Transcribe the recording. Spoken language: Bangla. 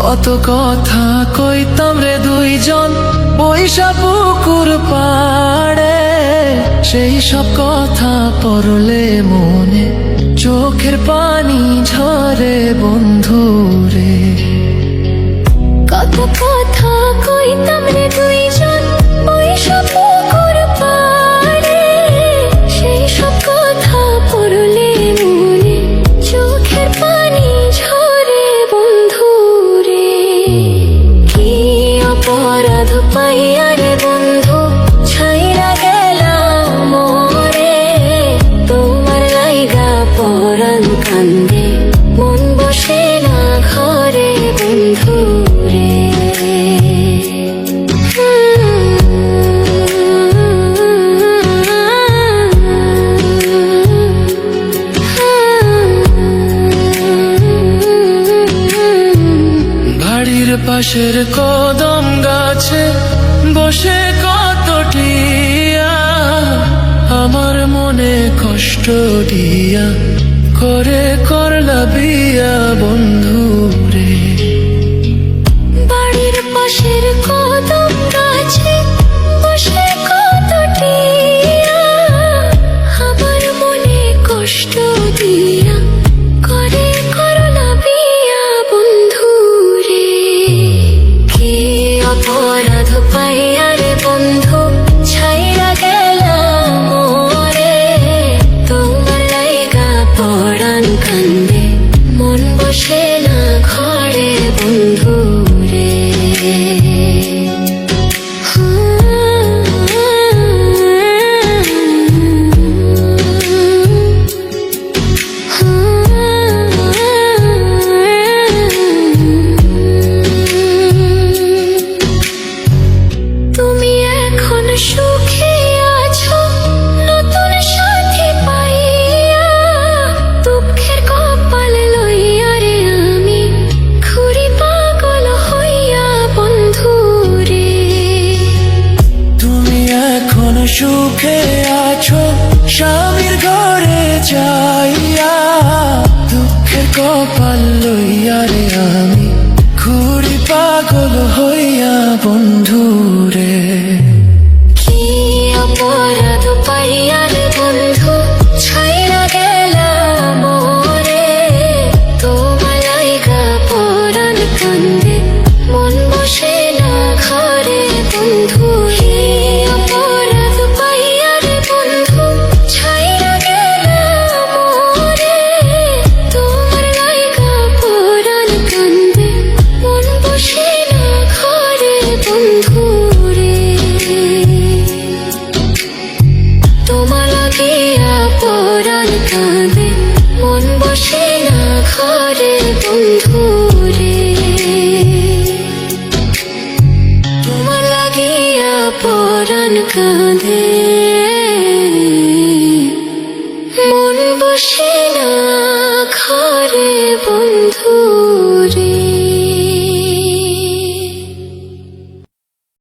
কত কথা কইতাম রে দুইজন বৈশা পুকুর পাড়ে, সেই সব কথা পড়লে মনে চোখের পানি ঝরে বন্ধু রে। কত কথা কইতাম রে দুইজন বৈশা পুকুর পাড়ে, সেই সব কথা পড়লে মনে চোখের পানি ঝরে বন্ধু রে। কি অপরাধ পাইয়া রে বন্ধু ছাইরা গেলাম মোরে, তোমার লাইগা পরাণ কান্দে মন বসে না ঘরে বন্ধু রে। বাড়ির পাশের কদম গাছে বসে কত টিয়া, আমার মনে কষ্ট দিয়া করে করলা বিয়া বন্ধু রে। বাড়ির পাশের কদম গাছে বসে কত টিয়া, আমার মনে কষ্ট দিয়া করে করলা বিয়া বন্ধু রে। কি অপরাধ পাইয়া রে বন্ধু ছাইরা গেলাম মোরে, তোমার লাইগা পরাণ কান্দে মন বসে না ঘরে বন্ধু রে। তুমি এখন সুখে আছো নতুন সাথী পাইয়া, দুঃখের কপাল লইয়া রে আমি ঘুরি পাগল হইয়া বন্ধু রে। তুমি এখন সুখে আছো স্বামীর ঘরে যাইয়া, দুঃখের কপাল লইয়া রে আমি ঘুরি পাগল হইয়া বন্ধু রে। কি অপরাধ পাইয়া রে বন্ধু ছাইরা গেলাম মোরে, তোমার লাইগা পরাণ কান্দে মন বসে না ঘরে বন্ধু রে। অপরাধ পাইয়া রে বন্ধু ছাইরা গেলাম মোরে, তোমার লাইগা পরাণ কান্দে মন বসে না ঘরে বন্ধু রে। তোমার লাগিয়া পরাণ কাঁদে মন বসে না ঘরে বন্ধু রে। তোমার লাগিয়া পরাণ কাঁদে মন বসে না ঘরে বন্ধু।